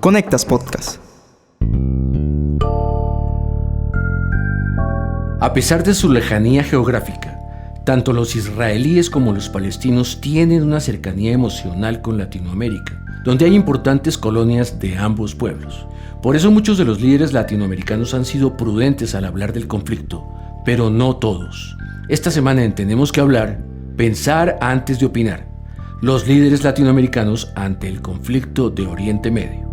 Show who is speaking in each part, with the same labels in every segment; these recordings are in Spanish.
Speaker 1: Conectas Podcast.
Speaker 2: A pesar de su lejanía geográfica, tanto los israelíes como los palestinos tienen una cercanía emocional con Latinoamérica, donde hay importantes colonias de ambos pueblos. Por eso muchos de los líderes latinoamericanos han sido prudentes al hablar del conflicto, pero no todos. Esta semana en Tenemos que hablar, pensar antes de opinar. Los líderes latinoamericanos ante el conflicto de Oriente Medio.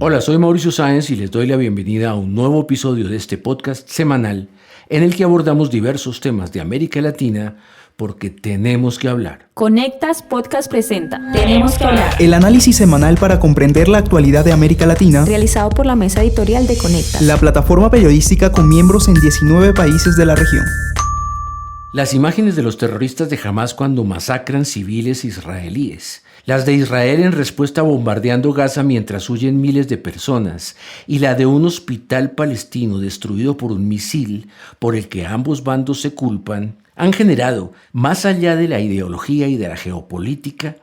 Speaker 2: Hola, soy Mauricio Sáenz y les doy la bienvenida a un nuevo episodio de este podcast semanal en el que abordamos diversos temas de América Latina porque tenemos que hablar.
Speaker 3: Conectas Podcast presenta Tenemos que hablar.
Speaker 1: El análisis semanal para comprender la actualidad de América Latina,
Speaker 3: Realizado por la mesa editorial de Conectas,
Speaker 1: la plataforma periodística con miembros en 19 países de la región.
Speaker 2: Las imágenes de los terroristas de Hamás cuando masacran civiles israelíes. Las de Israel en respuesta bombardeando Gaza mientras huyen miles de personas. Y la de un hospital palestino destruido por un misil por el que ambos bandos se culpan, han generado, más allá de la ideología y de la geopolítica,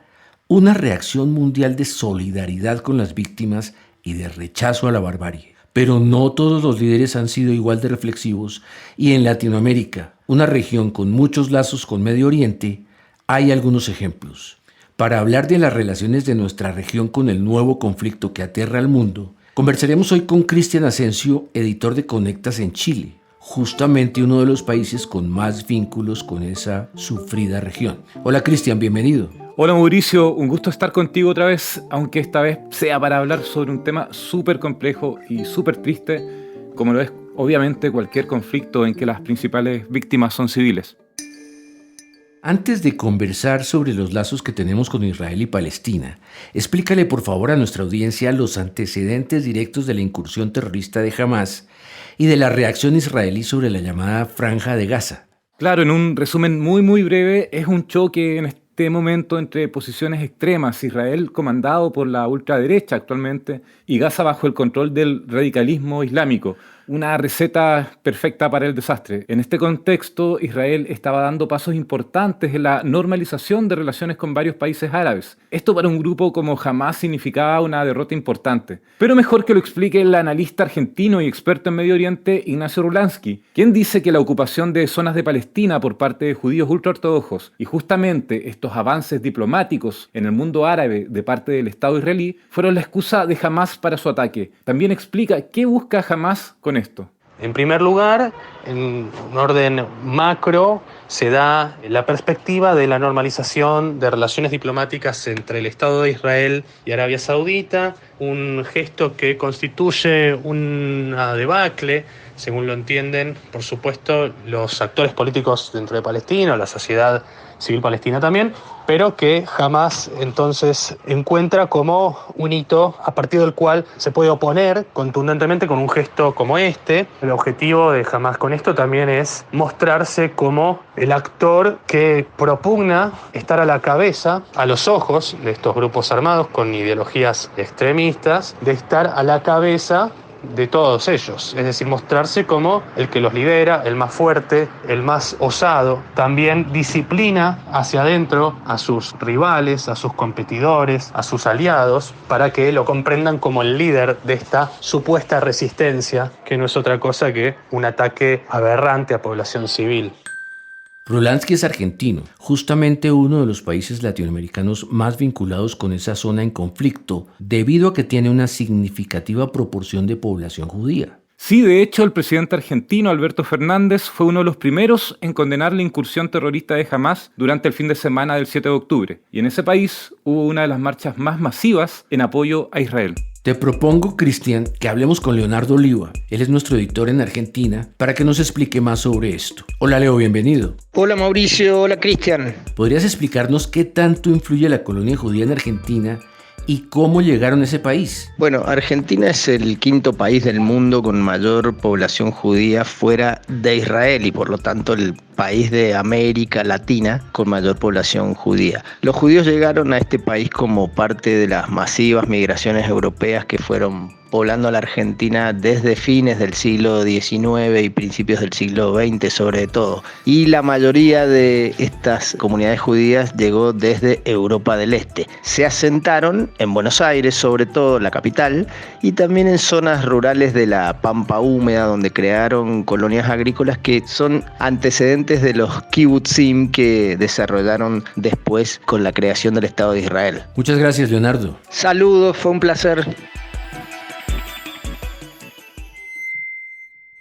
Speaker 2: una reacción mundial de solidaridad con las víctimas y de rechazo a la barbarie. Pero no todos los líderes han sido igual de reflexivos y en Latinoamérica, una región con muchos lazos con Medio Oriente, hay algunos ejemplos. Para hablar de las relaciones de nuestra región con el nuevo conflicto que aterra al mundo, conversaremos hoy con Cristian Asensio, editor de Conectas en Chile, justamente uno de los países con más vínculos con esa sufrida región. Hola Cristian, bienvenido.
Speaker 4: Hola Mauricio, un gusto estar contigo otra vez, aunque esta vez sea para hablar sobre un tema súper complejo y súper triste, como lo es obviamente cualquier conflicto en que las principales víctimas son civiles.
Speaker 2: Antes de conversar sobre los lazos que tenemos con Israel y Palestina, explícale por favor a nuestra audiencia los antecedentes directos de la incursión terrorista de Hamás y de la reacción israelí sobre la llamada Franja de Gaza.
Speaker 4: Claro, en un resumen muy breve, es un choque en este momento entre posiciones extremas, Israel comandado por la ultraderecha actualmente y Gaza bajo el control del radicalismo islámico. Una receta perfecta para el desastre. En este contexto, Israel estaba dando pasos importantes en la normalización de relaciones con varios países árabes. Esto para un grupo como Hamás significaba una derrota importante. Pero mejor que lo explique el analista argentino y experto en Medio Oriente, Ignacio Rulansky, quien dice que la ocupación de zonas de Palestina por parte de judíos ultraortodoxos y justamente estos avances diplomáticos en el mundo árabe de parte del Estado israelí fueron la excusa de Hamás para su ataque. También explica qué busca Hamás con esto.
Speaker 5: En primer lugar, en un orden macro, se da la perspectiva de la normalización de relaciones diplomáticas entre el Estado de Israel y Arabia Saudita, un gesto que constituye una debacle, según lo entienden, por supuesto, los actores políticos dentro de Palestina, la sociedad civil palestina también, pero que Hamás entonces encuentra como un hito a partir del cual se puede oponer contundentemente con un gesto como este. El objetivo de Hamás con esto también es mostrarse como el actor que propugna estar a la cabeza, a los ojos de estos grupos armados con ideologías extremistas, de estar a la cabeza de todos ellos, es decir, mostrarse como el que los lidera, el más fuerte, el más osado. También disciplina hacia adentro a sus rivales, a sus competidores, a sus aliados, para que lo comprendan como el líder de esta supuesta resistencia, que no es otra cosa que un ataque aberrante a población civil.
Speaker 2: Rulansky es argentino, justamente uno de los países latinoamericanos más vinculados con esa zona en conflicto, debido a que tiene una significativa proporción de población judía.
Speaker 4: Sí, de hecho, el presidente argentino Alberto Fernández fue uno de los primeros en condenar la incursión terrorista de Hamás durante el fin de semana del 7 de octubre. Y en ese país hubo una de las marchas más masivas en apoyo a Israel.
Speaker 2: Te propongo, Cristian, que hablemos con Leonardo Oliva. Él es nuestro editor en Argentina, para que nos explique más sobre esto. Hola Leo, bienvenido.
Speaker 6: Hola Mauricio, hola Cristian.
Speaker 2: ¿Podrías explicarnos qué tanto influye la colonia judía en Argentina y cómo llegaron a ese país?
Speaker 6: Bueno, Argentina es el quinto país del mundo con mayor población judía fuera de Israel y por lo tanto el país de América Latina con mayor población judía. Los judíos llegaron a este país como parte de las masivas migraciones europeas que fueron poblando la Argentina desde fines del siglo XIX y principios del siglo XX sobre todo. Y la mayoría de estas comunidades judías llegó desde Europa del Este. Se asentaron en Buenos Aires, sobre todo la capital, y también en zonas rurales de la Pampa Húmeda, donde crearon colonias agrícolas que son antecedentes de los kibbutzim que desarrollaron después con la creación del Estado de Israel.
Speaker 2: Muchas gracias, Leonardo.
Speaker 6: Saludos, fue un placer.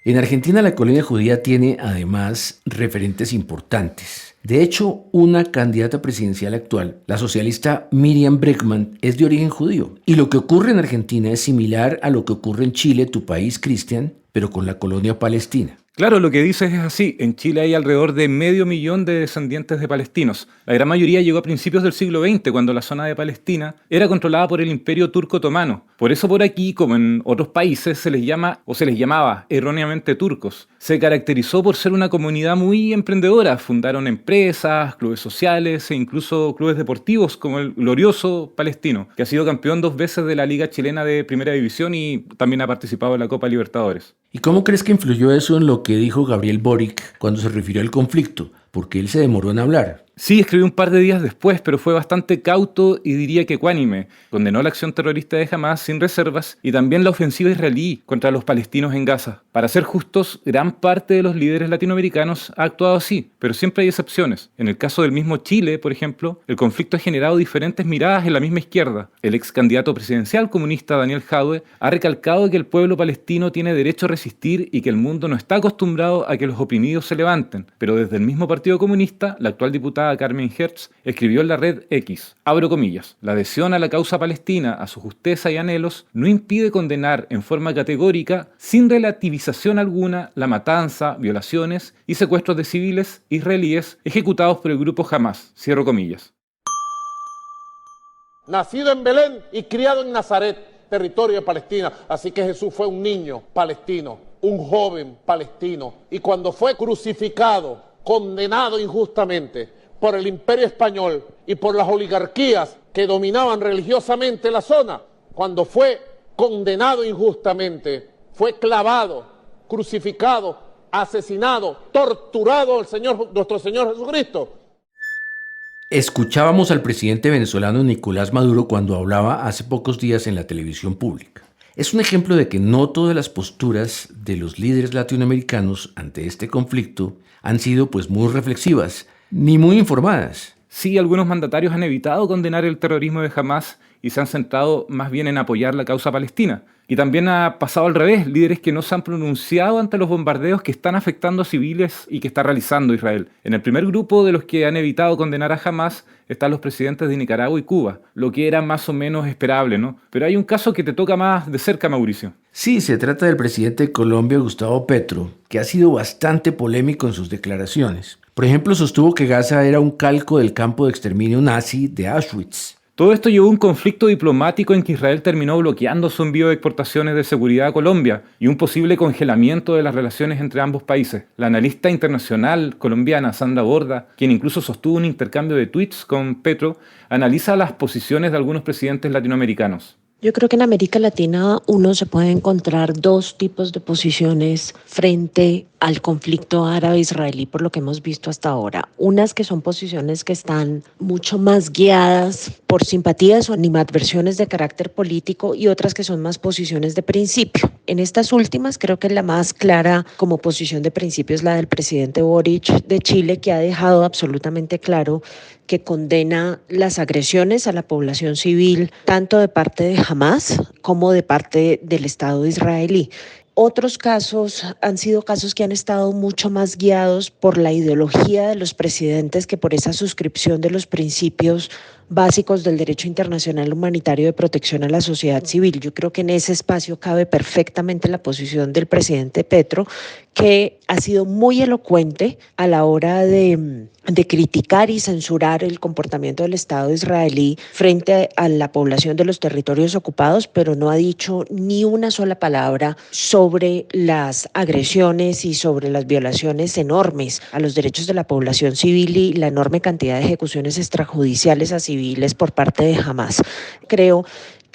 Speaker 2: En Argentina la colonia judía tiene además referentes importantes. De hecho, una candidata presidencial actual, la socialista Miriam Bregman, es de origen judío. Y lo que ocurre en Argentina es similar a lo que ocurre en Chile, tu país, Cristian, pero con la colonia palestina.
Speaker 4: Claro, lo que dices es así. En Chile hay alrededor de 500.000 de descendientes de palestinos. La gran mayoría llegó a principios del siglo XX, cuando la zona de Palestina era controlada por el Imperio Turco Otomano. Por eso por aquí, como en otros países, se les llamaba erróneamente turcos. Se caracterizó por ser una comunidad muy emprendedora. Fundaron empresas, clubes sociales e incluso clubes deportivos, como el glorioso Palestino, que ha sido campeón 2 veces de la Liga Chilena de Primera División y también ha participado en la Copa Libertadores.
Speaker 2: ¿Y cómo crees que influyó eso en lo que dijo Gabriel Boric cuando se refirió al conflicto? Porque él se demoró en hablar.
Speaker 4: Sí, escribió un par de días después, pero fue bastante cauto y diría que ecuánime. Condenó la acción terrorista de Hamás sin reservas y también la ofensiva israelí contra los palestinos en Gaza. Para ser justos, gran parte de los líderes latinoamericanos ha actuado así, pero siempre hay excepciones. En el caso del mismo Chile, por ejemplo, el conflicto ha generado diferentes miradas en la misma izquierda. El ex candidato presidencial comunista Daniel Jadwe ha recalcado que el pueblo palestino tiene derecho a resistir y que el mundo no está acostumbrado a que los oprimidos se levanten. Pero desde el mismo Partido Comunista, la actual diputada Carmen Hertz escribió en la red X, abro comillas, la adhesión a la causa palestina, a su justeza y anhelos, no impide condenar en forma categórica, sin relativización alguna, la matanza, violaciones y secuestros de civiles israelíes ejecutados por el grupo Hamás, cierro comillas.
Speaker 7: Nacido en Belén y criado en Nazaret, territorio de Palestina, así que Jesús fue un niño palestino, un joven palestino, y cuando fue crucificado, condenado injustamente por el Imperio Español y por las oligarquías que dominaban religiosamente la zona, cuando fue condenado injustamente, fue clavado, crucificado, asesinado, torturado nuestro Señor Jesucristo.
Speaker 2: Escuchábamos al presidente venezolano Nicolás Maduro cuando hablaba hace pocos días en la televisión pública. Es un ejemplo de que no todas las posturas de los líderes latinoamericanos ante este conflicto han sido muy reflexivas, ni muy informadas.
Speaker 4: Sí, algunos mandatarios han evitado condenar el terrorismo de Hamás y se han centrado más bien en apoyar la causa palestina. Y también ha pasado al revés, líderes que no se han pronunciado ante los bombardeos que están afectando a civiles y que está realizando Israel. En el primer grupo de los que han evitado condenar a Hamás están los presidentes de Nicaragua y Cuba, lo que era más o menos esperable, ¿no? Pero hay un caso que te toca más de cerca, Mauricio.
Speaker 2: Sí, se trata del presidente de Colombia, Gustavo Petro, que ha sido bastante polémico en sus declaraciones. Por ejemplo, sostuvo que Gaza era un calco del campo de exterminio nazi de Auschwitz.
Speaker 4: Todo esto llevó a un conflicto diplomático en que Israel terminó bloqueando su envío de exportaciones de seguridad a Colombia y un posible congelamiento de las relaciones entre ambos países. La analista internacional colombiana Sandra Borda, quien incluso sostuvo un intercambio de tweets con Petro, analiza las posiciones de algunos presidentes latinoamericanos.
Speaker 8: Yo creo que en América Latina uno se puede encontrar 2 tipos de posiciones frente al conflicto árabe-israelí por lo que hemos visto hasta ahora. Unas que son posiciones que están mucho más guiadas por simpatías o animadversiones de carácter político y otras que son más posiciones de principio. En estas últimas creo que la más clara como posición de principio es la del presidente Boric de Chile, que ha dejado absolutamente claro que condena las agresiones a la población civil tanto de parte de Hamás como de parte del Estado israelí. Otros casos han sido casos que han estado mucho más guiados por la ideología de los presidentes que por esa suscripción de los principios básicos del derecho internacional humanitario de protección a la sociedad civil. Yo creo que en ese espacio cabe perfectamente la posición del presidente Petro, que ha sido muy elocuente a la hora de criticar y censurar el comportamiento del Estado israelí frente a la población de los territorios ocupados, pero no ha dicho ni una sola palabra sobre las agresiones y sobre las violaciones enormes a los derechos de la población civil y la enorme cantidad de ejecuciones extrajudiciales a civiles por parte de Hamás. Creo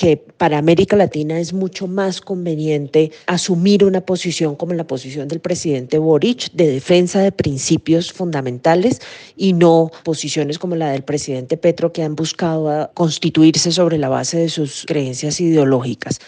Speaker 8: que para América Latina es mucho más conveniente asumir una posición como la posición del presidente Boric de defensa de principios fundamentales y no posiciones como la del presidente Petro, que han buscado constituirse sobre la base de sus creencias ideológicas.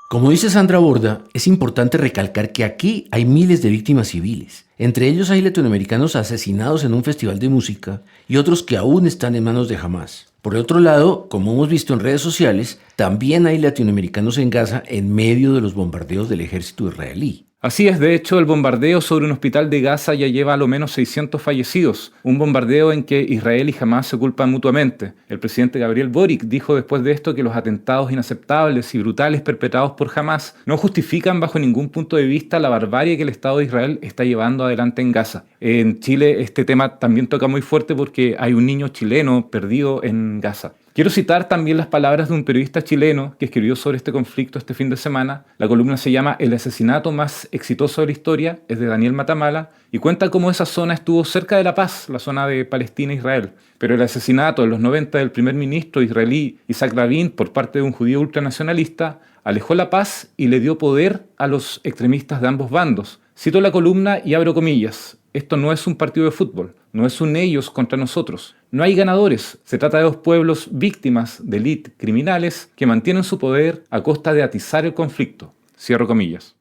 Speaker 2: Como dice Sandra Borda, es importante recalcar que aquí hay miles de víctimas civiles. Entre ellos hay latinoamericanos asesinados en un festival de música y otros que aún están en manos de Hamás. Por el otro lado, como hemos visto en redes sociales, también hay latinoamericanos en Gaza en medio de los bombardeos del ejército israelí.
Speaker 4: Así es, de hecho, el bombardeo sobre un hospital de Gaza ya lleva a lo menos 600 fallecidos, un bombardeo en que Israel y Hamás se culpan mutuamente. El presidente Gabriel Boric dijo después de esto que los atentados inaceptables y brutales perpetrados por Hamás no justifican bajo ningún punto de vista la barbarie que el Estado de Israel está llevando adelante en Gaza. En Chile este tema también toca muy fuerte porque hay un niño chileno perdido en Gaza. Quiero citar también las palabras de un periodista chileno que escribió sobre este conflicto este fin de semana. La columna se llama El asesinato más exitoso de la historia, es de Daniel Matamala, y cuenta cómo esa zona estuvo cerca de la paz, la zona de Palestina e Israel. Pero el asesinato en los 90 del primer ministro israelí Isaac Rabin por parte de un judío ultranacionalista alejó la paz y le dio poder a los extremistas de ambos bandos. Cito la columna y abro comillas. Esto no es un partido de fútbol, no es un ellos contra nosotros. No hay ganadores, se trata de dos pueblos víctimas de élite criminales que mantienen su poder a costa de atizar el conflicto. Cierro comillas.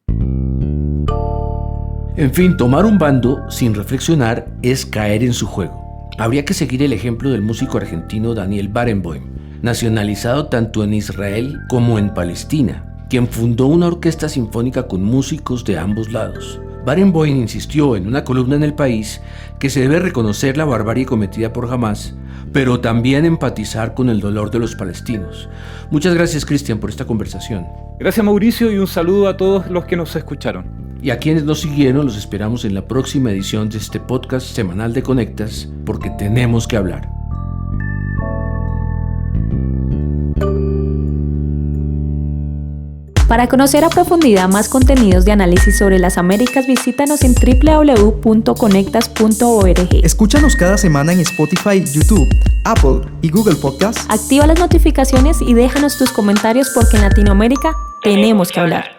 Speaker 2: En fin, tomar un bando sin reflexionar es caer en su juego. Habría que seguir el ejemplo del músico argentino Daniel Barenboim, nacionalizado tanto en Israel como en Palestina, quien fundó una orquesta sinfónica con músicos de ambos lados. Barenboim insistió en una columna en El País que se debe reconocer la barbarie cometida por Hamás, pero también empatizar con el dolor de los palestinos. Muchas gracias, Cristian, por esta conversación.
Speaker 4: Gracias, Mauricio, y un saludo a todos los que nos escucharon.
Speaker 2: Y a quienes nos siguieron, los esperamos en la próxima edición de este podcast semanal de Conectas, porque tenemos que hablar.
Speaker 3: Para conocer a profundidad más contenidos de análisis sobre las Américas, visítanos en www.conectas.org.
Speaker 1: Escúchanos cada semana en Spotify, YouTube, Apple y Google Podcasts.
Speaker 3: Activa las notificaciones y déjanos tus comentarios porque en Latinoamérica tenemos que hablar.